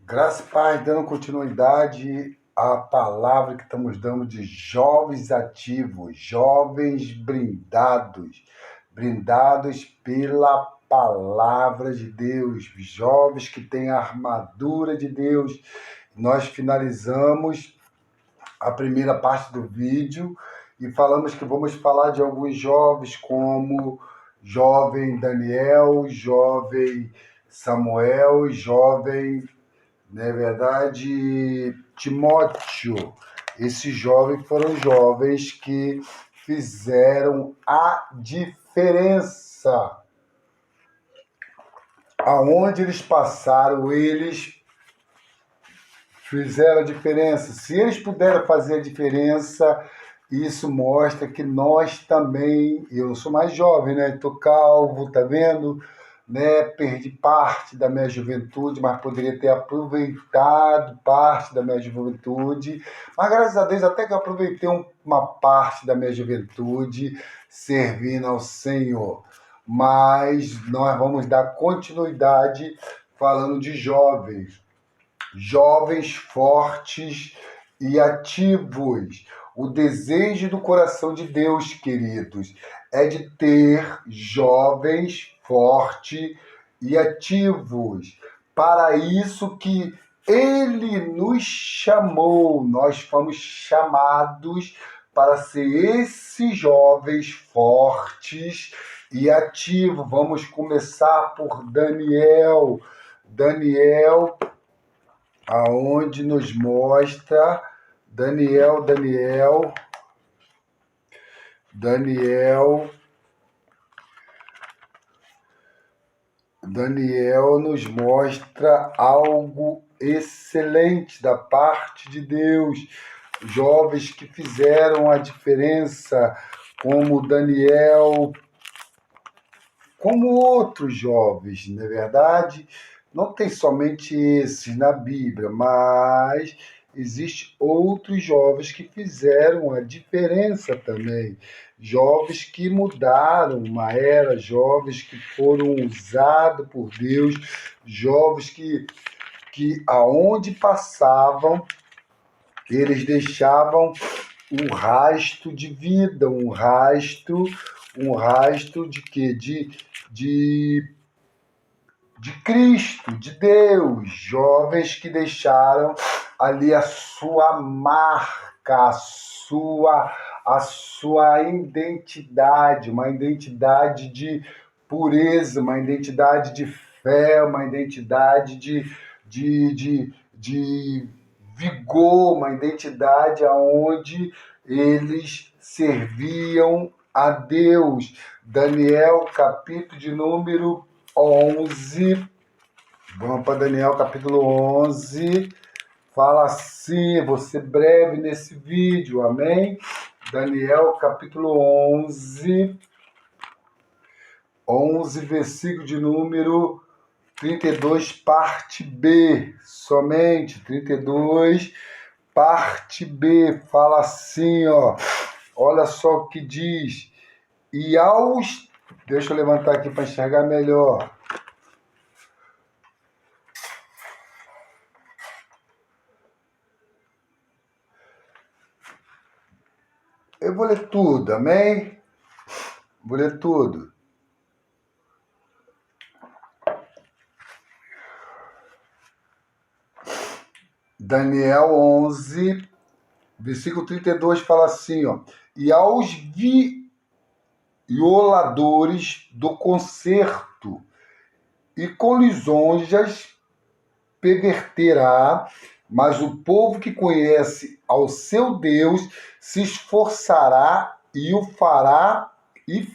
Graça e paz, dando continuidade à palavra que estamos dando de jovens ativos, jovens brindados pela palavra de Deus, jovens que têm a armadura de Deus. Nós finalizamos a primeira parte do vídeo e falamos que vamos falar de alguns jovens, como jovem Daniel, jovem Samuel, jovem, não é verdade, Timóteo. Esses jovens foram jovens que fizeram a diferença. Aonde eles passaram, eles fizeram a diferença. Se eles puderam fazer a diferença, isso mostra que nós também, eu sou mais jovem, né? Estou calvo, tá vendo? Né? Perdi parte da minha juventude, mas poderia ter aproveitado parte da minha juventude. Mas graças a Deus, até que eu aproveitei uma parte da minha juventude servindo ao Senhor. Mas nós vamos dar continuidade falando de jovens fortes e ativos. O desejo do coração de Deus, queridos, é de ter jovens fortes e ativos. Para isso que Ele nos chamou, nós fomos chamados para ser esses jovens fortes e ativos. Vamos começar por Daniel. Daniel, aonde nos mostra Daniel nos mostra algo excelente da parte de Deus. Jovens que fizeram a diferença, como Daniel, como outros jovens, não é verdade? Não tem somente esses na Bíblia, mas existem outros jovens que fizeram a diferença também. Jovens que mudaram uma era, jovens que foram usados por Deus, jovens que aonde passavam, eles deixavam um rastro de vida, um rastro de quê? De Cristo, de Deus, jovens que deixaram ali a sua marca, a sua identidade, uma identidade de pureza, uma identidade de fé, uma identidade de vigor, uma identidade aonde eles serviam a Deus. Daniel, capítulo de número 11. Vamos para Daniel, capítulo 11. Fala assim, vou ser breve nesse vídeo, amém? Daniel, capítulo 11. 11, versículo de número 32, parte B. Somente 32, parte B. Fala assim, ó. Olha só o que diz. E aos... Deixa eu levantar aqui para enxergar melhor. Eu vou ler tudo, amém? Vou ler tudo. Daniel 11, versículo 32 fala assim, ó. E aos violadores do concerto e com lisonjas perverterá, mas o povo que conhece ao seu Deus se esforçará e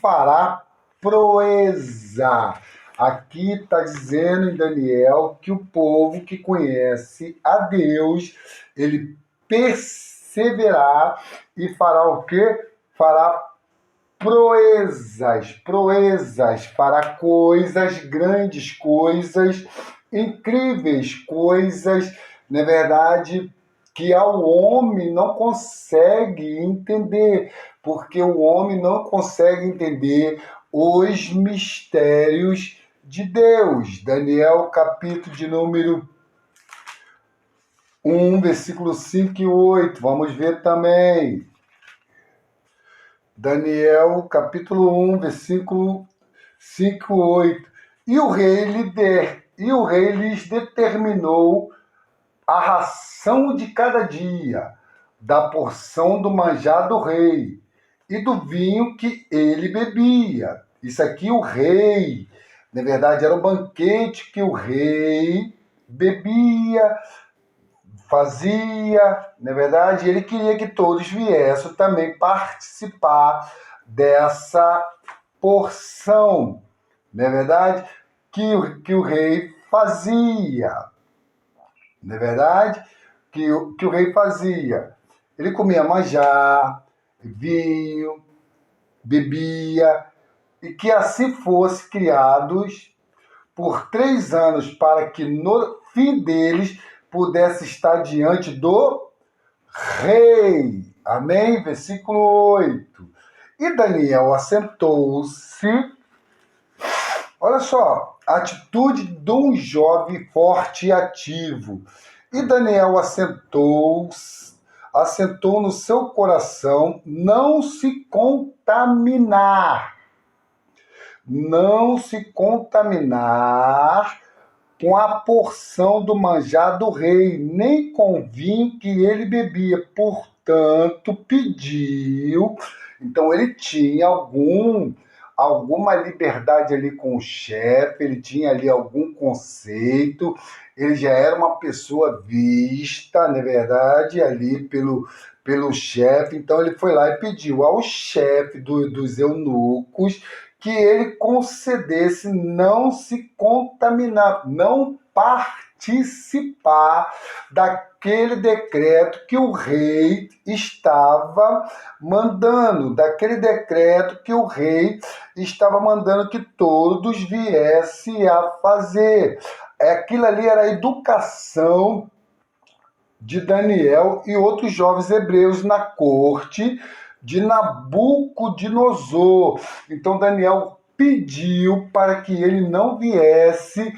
fará proeza. Aqui está dizendo em Daniel que o povo que conhece a Deus, ele perseverar e fará o quê? Fará proezas, fará coisas, grandes coisas, incríveis coisas, na verdade, que ao homem não consegue entender, porque o homem não consegue entender os mistérios de Deus. Daniel, capítulo de número 1, versículo 5 e 8. Vamos ver também. Daniel, capítulo 1, versículo 5 e 8. E o rei lhes determinou a ração de cada dia, da porção do manjar do rei e do vinho que ele bebia. Isso aqui o rei, na verdade, era um banquete que o rei bebia, fazia, na verdade, ele queria que todos viessem também participar dessa porção, não é verdade? Que o rei fazia, não é verdade? Que o rei fazia. Ele comia manjar, vinho, bebia, e que assim fosse criados por 3 anos, para que no fim deles pudesse estar diante do rei. Amém? Versículo 8. E Daniel assentou-se. Olha só, a atitude de um jovem forte e ativo. E Daniel assentou no seu coração não se contaminar com a porção do manjar do rei, nem com o vinho que ele bebia. Portanto, pediu. Então, ele tinha alguma liberdade ali com o chefe, ele tinha ali algum conceito, ele já era uma pessoa vista, na verdade, ali pelo chefe. Então, ele foi lá e pediu ao chefe dos eunucos que ele concedesse não se contaminar, não participar daquele decreto que o rei estava mandando, que todos viessem a fazer. Aquilo ali era a educação de Daniel e outros jovens hebreus na corte de Nabucodonosor. Então Daniel pediu para que ele não viesse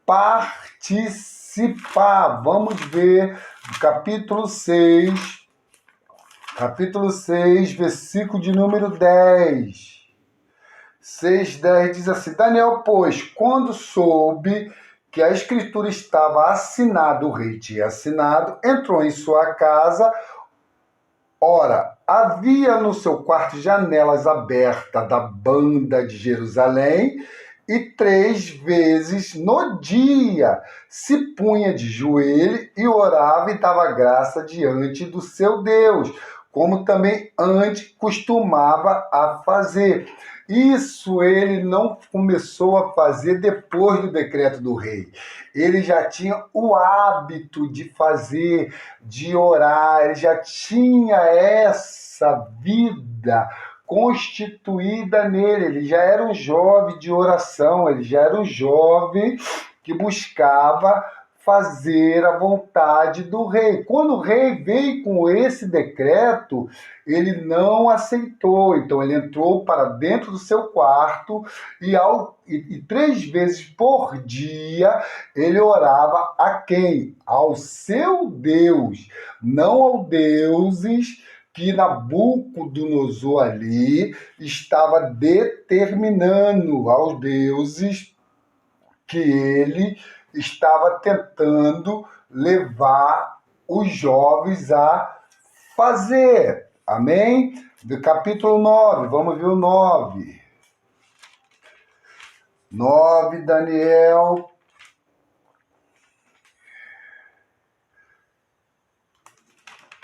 participar. Vamos ver capítulo 6, versículo de número 10. 6:10 diz assim: Daniel, pois, quando soube que a escritura estava assinada, o rei tinha assinado, entrou em sua casa. Ora, havia no seu quarto janelas abertas da banda de Jerusalém, e 3 vezes no dia se punha de joelho e orava e dava graça diante do seu Deus, como também antes costumava a fazer. Isso ele não começou a fazer depois do decreto do rei. Ele já tinha o hábito de fazer, de orar, ele já tinha essa vida constituída nele. Ele já era um jovem de oração, ele já era um jovem que buscava fazer a vontade do rei. Quando o rei veio com esse decreto, ele não aceitou. Então ele entrou para dentro do seu quarto e 3 vezes por dia ele orava a quem? Ao seu Deus, não aos deuses que Nabucodonosor ali estava determinando, aos deuses que ele estava tentando levar os jovens a fazer. Amém? Do capítulo 9, vamos ver o 9. 9, Daniel.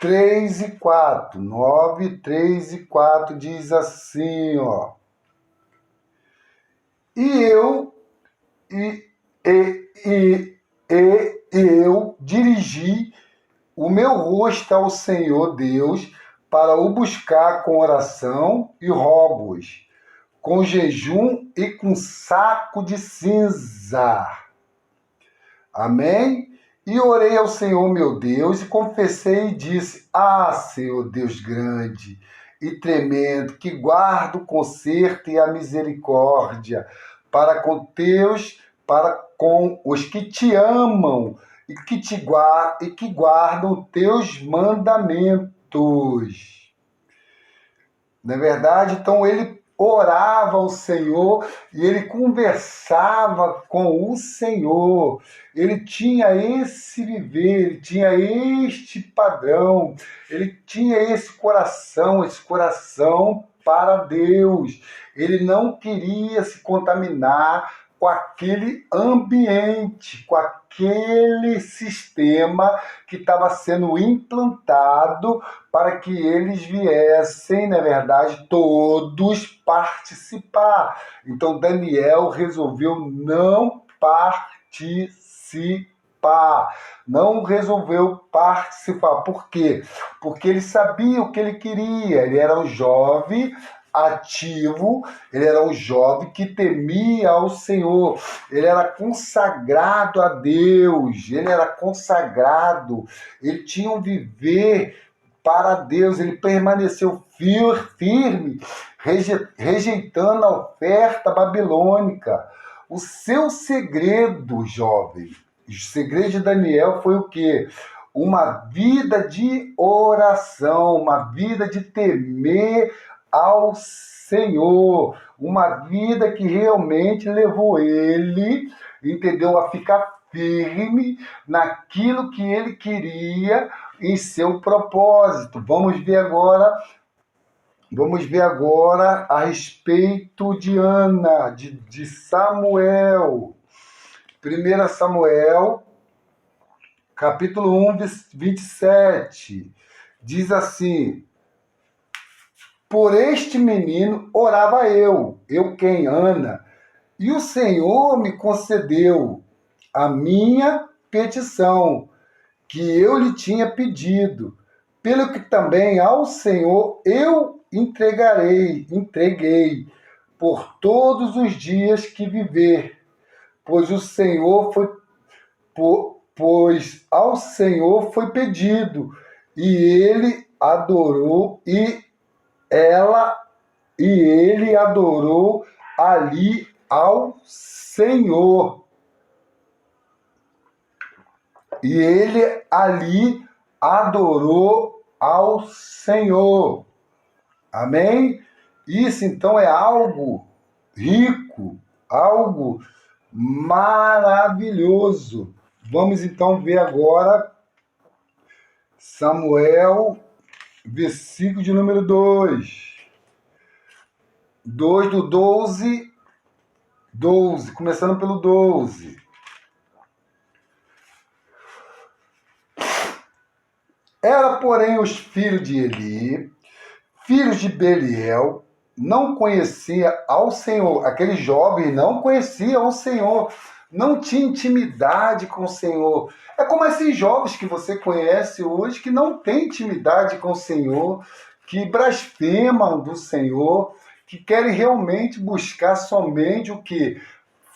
3 e 4. 9, 3 e 4 diz assim, ó. Eu dirigi o meu rosto ao Senhor Deus para o buscar com oração e rogos, com jejum e com saco de cinza. Amém? E orei ao Senhor meu Deus e confessei e disse: Senhor Deus grande e tremendo, que guarda o conserto e a misericórdia para com os que te amam e que guardam teus mandamentos. Não é verdade? Então ele orava ao Senhor e ele conversava com o Senhor. Ele tinha esse viver, ele tinha este padrão, ele tinha esse coração para Deus. Ele não queria se contaminar com aquele ambiente, com aquele sistema que estava sendo implantado para que eles viessem, na verdade, todos participar. Então Daniel resolveu não participar. Não resolveu participar. Por quê? Porque ele sabia o que ele queria. Ele era um jovem ativo, ele era um jovem que temia ao Senhor, ele era consagrado a Deus, ele era consagrado, ele tinha um viver para Deus, ele permaneceu firme, rejeitando a oferta babilônica. O seu segredo, jovem, o segredo de Daniel foi o quê? Uma vida de oração, uma vida de temer ao Senhor, uma vida que realmente levou ele, entendeu, a ficar firme naquilo que ele queria em seu propósito. Vamos ver agora a respeito de Ana, de Samuel. 1 Samuel, capítulo 1, 27. Diz assim: por este menino orava eu quem? Ana, e o Senhor me concedeu a minha petição, que eu lhe tinha pedido, pelo que também ao Senhor eu entreguei por todos os dias que viver, pois ao Senhor foi pedido, e ele adorou, e ele adorou ali ao Senhor. E ele ali adorou ao Senhor. Amém? Isso então é algo rico, algo maravilhoso. Vamos então ver agora Samuel, versículo de número 2. 2 do 12, começando pelo 12. Era, porém, os filhos de Eli, filhos de Beliel, não conhecia ao Senhor. Aquele jovem não conhecia ao Senhor, não tinha intimidade com o Senhor. É como esses jovens que você conhece hoje, que não têm intimidade com o Senhor, que blasfemam do Senhor, que querem realmente buscar somente o quê?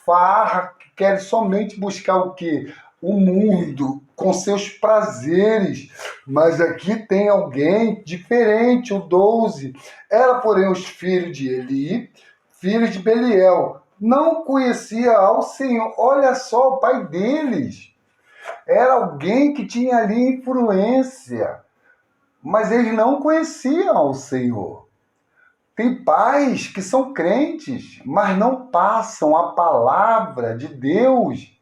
Farra, que querem somente buscar o quê? O mundo com seus prazeres. Mas aqui tem alguém diferente, o 12. Era, porém, os filhos de Eli, filhos de Beliel, não conhecia ao Senhor. Olha só, o pai deles era alguém que tinha ali influência, mas eles não conheciam ao Senhor. Tem pais que são crentes, mas não passam a palavra de Deus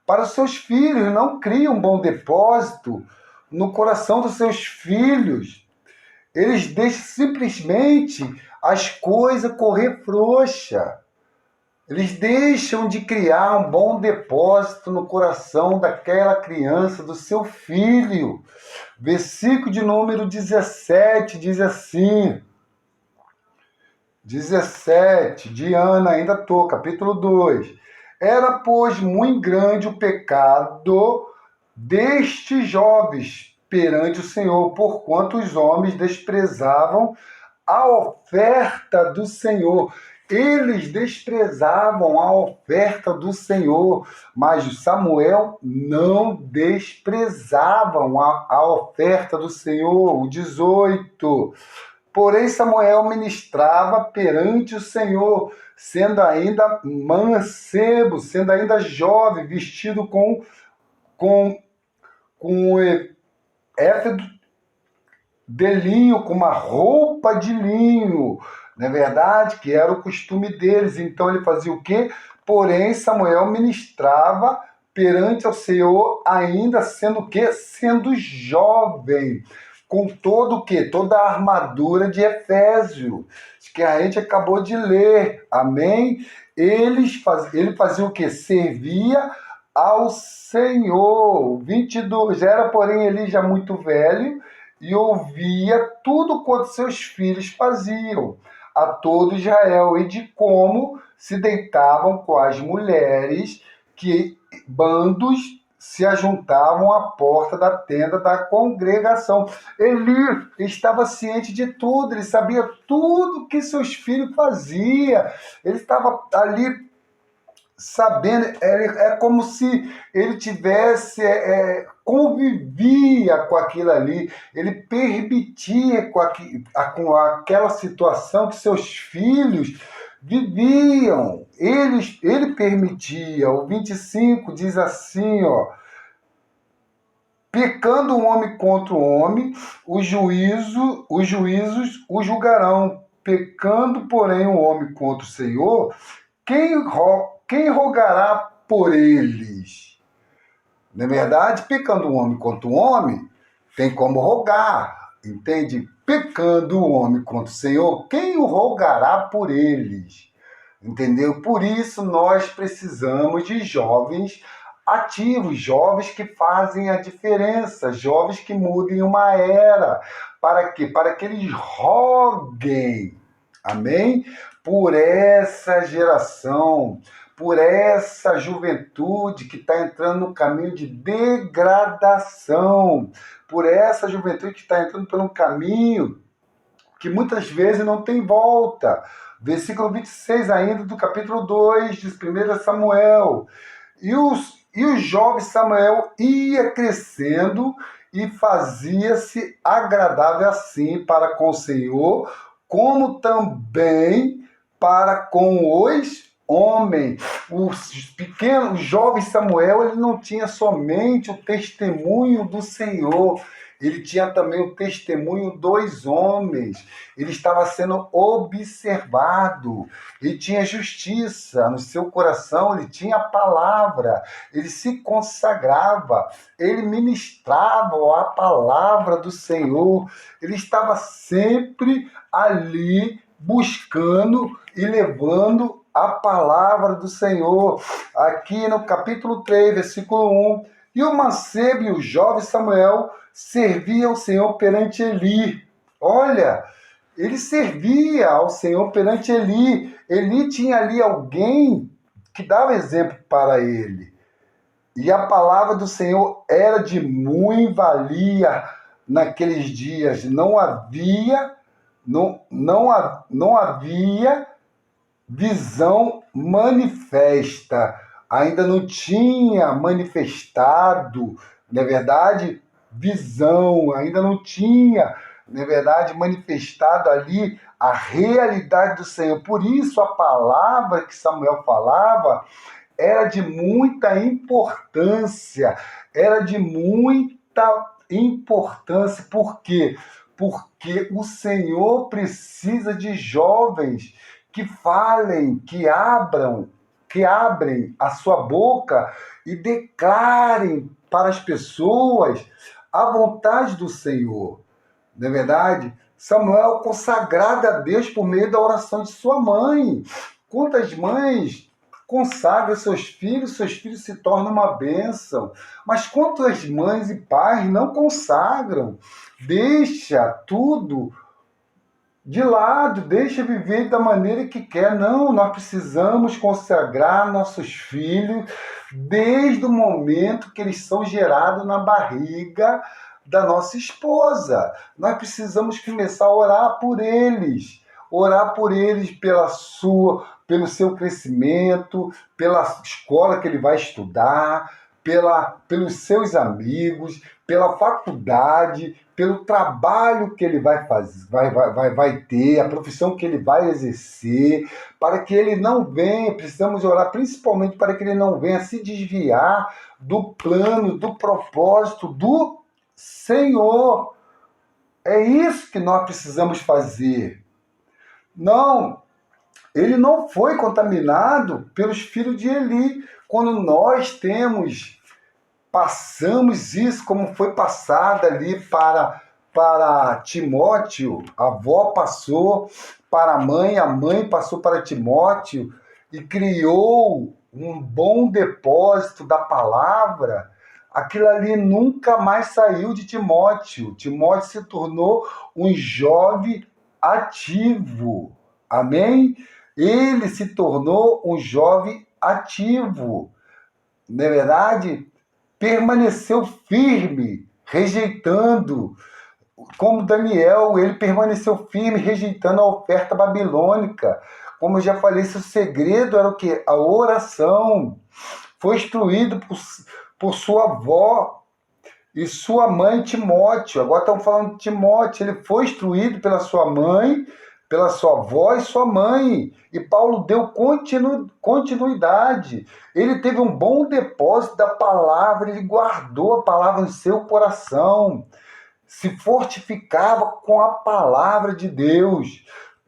para os seus filhos, não criam um bom depósito no coração dos seus filhos. Eles deixam simplesmente as coisas correr frouxa. Eles deixam de criar um bom depósito no coração daquela criança, do seu filho. Versículo de número 17 diz assim: 17, de Ana, ainda estou, capítulo 2. Era, pois, muito grande o pecado destes jovens perante o Senhor, porquanto os homens desprezavam a oferta do Senhor. Eles desprezavam a oferta do Senhor, mas Samuel não desprezavam a oferta do Senhor. O 18. Porém, Samuel ministrava perante o Senhor, sendo ainda mancebo, sendo ainda jovem, vestido com com éfedo de linho, com uma roupa de linho, não é verdade? Que era o costume deles. Então ele fazia o quê? Porém, Samuel ministrava perante ao Senhor, ainda sendo o quê? Sendo jovem, com todo o quê? Toda a armadura de Efésio, que a gente acabou de ler, amém? Ele fazia o quê? Servia ao Senhor. 22, era porém ele já muito velho, e ouvia tudo quanto seus filhos faziam a todo Israel, e de como se deitavam com as mulheres, que bandos se ajuntavam à porta da tenda da congregação. Eli estava ciente de tudo, ele sabia tudo que seus filhos faziam, ele estava ali sabendo, é como se ele tivesse, convivia com aquilo ali, ele permitia com aquela situação que seus filhos viviam, ele permitia. O 25 diz assim, ó: pecando o homem contra o homem, os juízos o julgarão. Pecando, porém, o homem contra o Senhor, quem rogará por eles? Não é verdade? Pecando um homem contra um homem, tem como rogar, entende? Pecando o homem contra o Senhor, quem o rogará por eles? Entendeu? Por isso nós precisamos de jovens ativos, jovens que fazem a diferença, jovens que mudem uma era. Para quê? Para que eles roguem, amém? Por essa geração, por essa juventude que está entrando no caminho de degradação, por essa juventude que está entrando por um caminho que muitas vezes não tem volta. Versículo 26 ainda do capítulo 2 de 1 Samuel. E o jovem Samuel ia crescendo e fazia-se agradável assim para com o Senhor, como também para com os homens. O jovem Samuel, ele não tinha somente o testemunho do Senhor, ele tinha também o testemunho dos homens. Ele estava sendo observado. Ele tinha justiça no seu coração, ele tinha a palavra, ele se consagrava, ele ministrava a palavra do Senhor. Ele estava sempre ali buscando e levando a palavra do Senhor. Aqui no capítulo 3, versículo 1, e o mancebo e o jovem Samuel servia ao Senhor perante Eli. Olha, ele servia ao Senhor perante Eli. Eli tinha ali alguém que dava exemplo para ele. E a palavra do Senhor era de muita valia naqueles dias. Não havia visão manifesta. Ainda não tinha manifestado, não é verdade? Visão, ainda não tinha, na verdade, manifestado ali a realidade do Senhor. Por isso a palavra que Samuel falava era de muita importância, Por quê? Porque o Senhor precisa de jovens que falem, que abrem a sua boca e declarem para as pessoas a vontade do Senhor. Não é verdade? Samuel consagrado a Deus por meio da oração de sua mãe. Quantas mães consagram seus filhos se tornam uma bênção. Mas quantas mães e pais não consagram? Deixa tudo de lado, deixa viver da maneira que quer. Não, nós precisamos consagrar nossos filhos desde o momento que eles são gerados na barriga da nossa esposa. Nós precisamos começar a orar por eles pelo seu crescimento, pela escola que ele vai estudar, pelos seus amigos, pela faculdade, pelo trabalho que ele vai fazer, vai ter, a profissão que ele vai exercer, para que ele não venha, precisamos orar principalmente para que ele não venha se desviar do plano, do propósito do Senhor. É isso que nós precisamos fazer. Não, ele não foi contaminado pelos filhos de Eli. Quando nós passamos isso, como foi passado ali para Timóteo, a avó passou para a mãe passou para Timóteo e criou um bom depósito da palavra, aquilo ali nunca mais saiu de Timóteo. Timóteo se tornou um jovem ativo. Amém? Ele se tornou um jovem ativo. Na verdade, permaneceu firme, rejeitando, como Daniel, ele permaneceu firme, rejeitando a oferta babilônica. Como eu já falei, seu segredo era o quê? A oração. Foi instruído por sua avó e sua mãe Timóteo. Agora estamos falando de Timóteo. Ele foi instruído pela sua mãe, pela sua avó e sua mãe. E Paulo deu continuidade. Ele teve um bom depósito da palavra, ele guardou a palavra no seu coração, se fortificava com a palavra de Deus.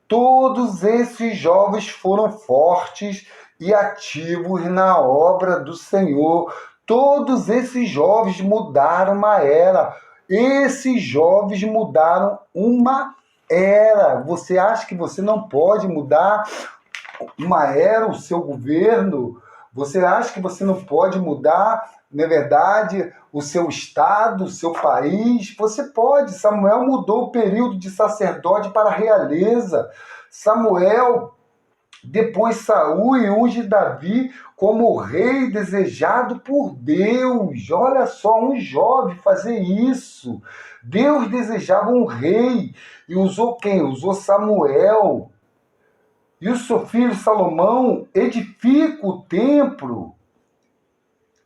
Todos esses jovens foram fortes e ativos na obra do Senhor. Todos esses jovens mudaram uma era. Esses jovens mudaram uma era. Você acha que você não pode mudar uma era, o seu governo? Você acha que você não pode mudar, na verdade, o seu estado, o seu país? Você pode. Samuel mudou o período de sacerdote para a realeza. Samuel depois Saul e unge Davi como rei desejado por Deus. Olha só, um jovem fazer isso. Deus desejava um rei e usou quem? Usou Samuel. E o seu filho Salomão edifica o templo,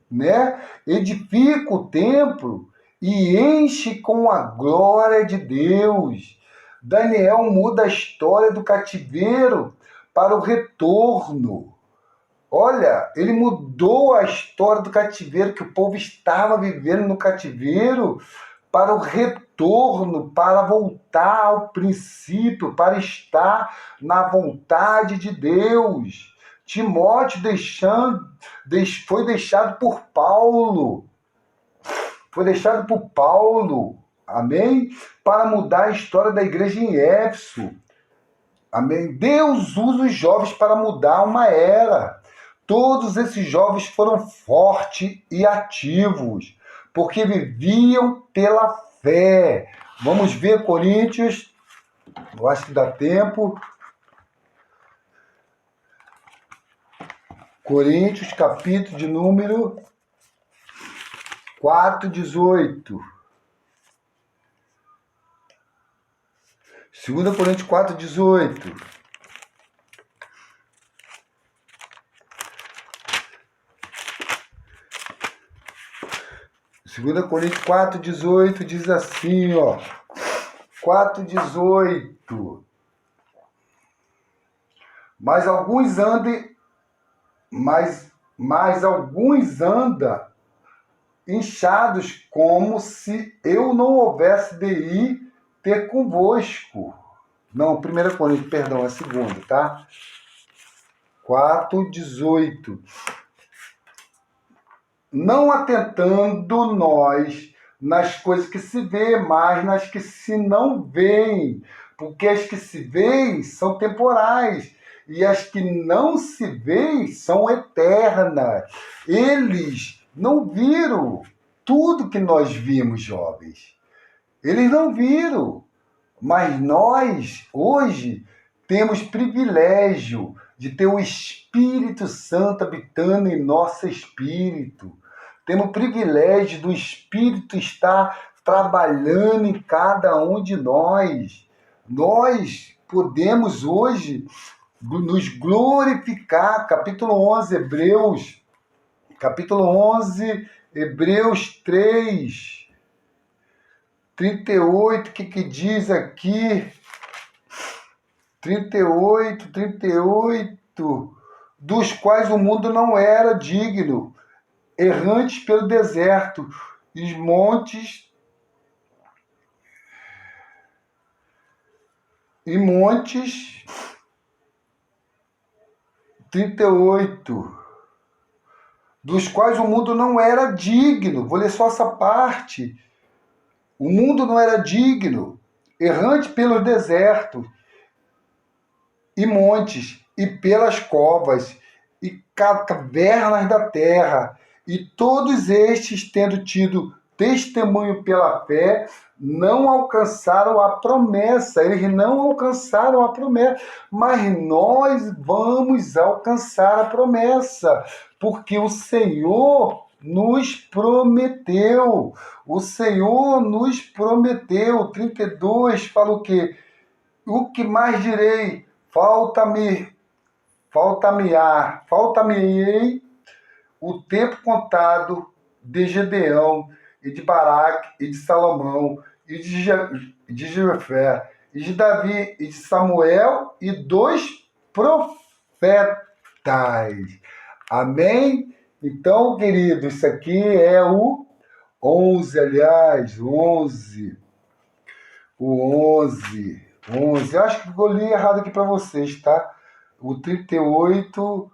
né? Edifica o templo e enche com a glória de Deus. Daniel muda a história do cativeiro para o retorno. Olha, ele mudou a história do cativeiro, que o povo estava vivendo no cativeiro, para o retorno, para voltar ao princípio, para estar na vontade de Deus. Timóteo foi deixado por Paulo. Foi deixado por Paulo, amém? Para mudar a história da igreja em Éfeso. Amém? Deus usa os jovens para mudar uma era. Todos esses jovens foram fortes e ativos, porque viviam pela fé. Vamos ver Coríntios, eu acho que dá tempo. Coríntios, capítulo de número 4:18. 2 Coríntios 4:18. Segunda Coríntios 4:18 diz assim, ó. 4:18. Mas alguns andam inchados, como se eu não houvesse de ir ter convosco. Não, 1 Coríntios, perdão, é 2, tá? 4:18. Não atentando nós nas coisas que se vê, mas nas que se não veem, porque as que se veem são temporais, e as que não se veem são eternas. Eles não viram tudo que nós vimos, jovens. Eles não viram. Mas nós, hoje, temos privilégio de ter o Espírito Santo habitando em nosso espírito. Temos o privilégio do Espírito estar trabalhando em cada um de nós. Nós podemos hoje nos glorificar. Capítulo 11, Hebreus, capítulo 11, Hebreus 3, 38, o que diz aqui? 38, dos quais o mundo não era digno, errantes pelo deserto, os montes e montes. 38, dos quais o mundo não era digno. Vou ler só essa parte. O mundo não era digno, errante pelos desertos e montes, e pelas covas, e cavernas da terra, e todos estes, tendo tido testemunho pela fé, não alcançaram a promessa. Eles não alcançaram a promessa, mas nós vamos alcançar a promessa, porque o Senhor nos prometeu. O Senhor nos prometeu. 32 fala o quê? O que mais direi? Falta-me-ei o tempo contado de Gedeão, e de Baraque, e de Salomão, e de Jefé, e de Davi, e de Samuel, e dos profetas. Amém? Então, querido, isso aqui é o 11, aliás, 11. O 11. Eu acho que eu li errado aqui para vocês, tá? O 38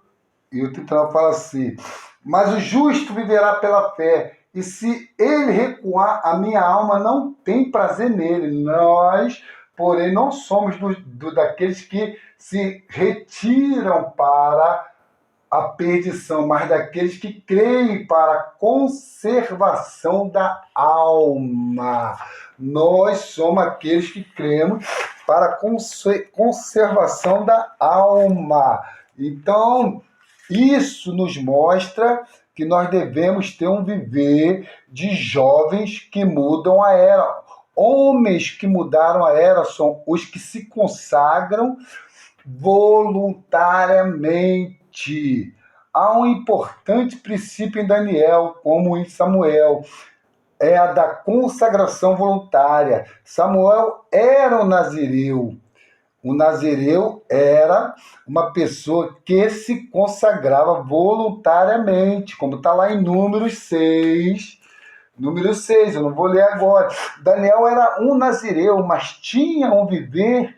e o 39 fala assim: mas o justo viverá pela fé, e se ele recuar, a minha alma não tem prazer nele. Nós, porém, não somos daqueles que se retiram para a perdição, mas daqueles que creem para a conservação da alma. Nós somos aqueles que cremos para a conservação da alma. Então, isso nos mostra que nós devemos ter um viver de jovens que mudam a era. Homens que mudaram a era são os que se consagram voluntariamente. Há um importante princípio em Daniel, como em Samuel, é a da consagração voluntária. Samuel era um nazireu. O nazireu era uma pessoa que se consagrava voluntariamente, como está lá em Números 6. Número 6, eu não vou ler agora. Daniel era um nazireu, mas tinha um viver.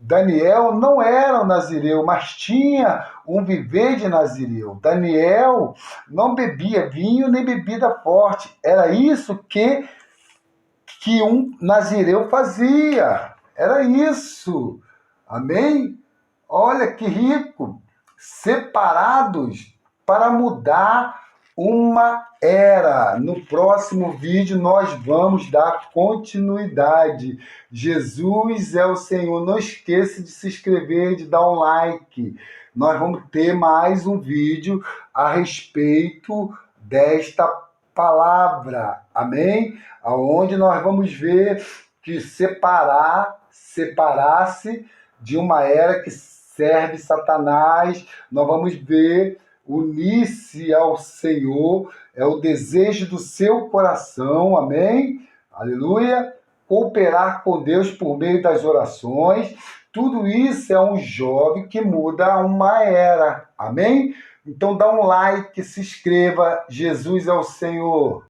Daniel não era um nazireu, mas tinha um viver de nazireu. Daniel não bebia vinho nem bebida forte. Era isso que um nazireu fazia. Era isso. Amém? Olha que rico. Separados para mudar uma era. No próximo vídeo nós vamos dar continuidade. Jesus é o Senhor. Não esqueça de se inscrever, de dar um like. Nós vamos ter mais um vídeo a respeito desta palavra. Amém? Aonde nós vamos ver que separar-se de uma era que serve Satanás. Nós vamos ver unir-se ao Senhor, é o desejo do seu coração, amém? Aleluia! Cooperar com Deus por meio das orações, tudo isso é um jovem que muda uma era, amém? Então dá um like, se inscreva, Jesus é o Senhor!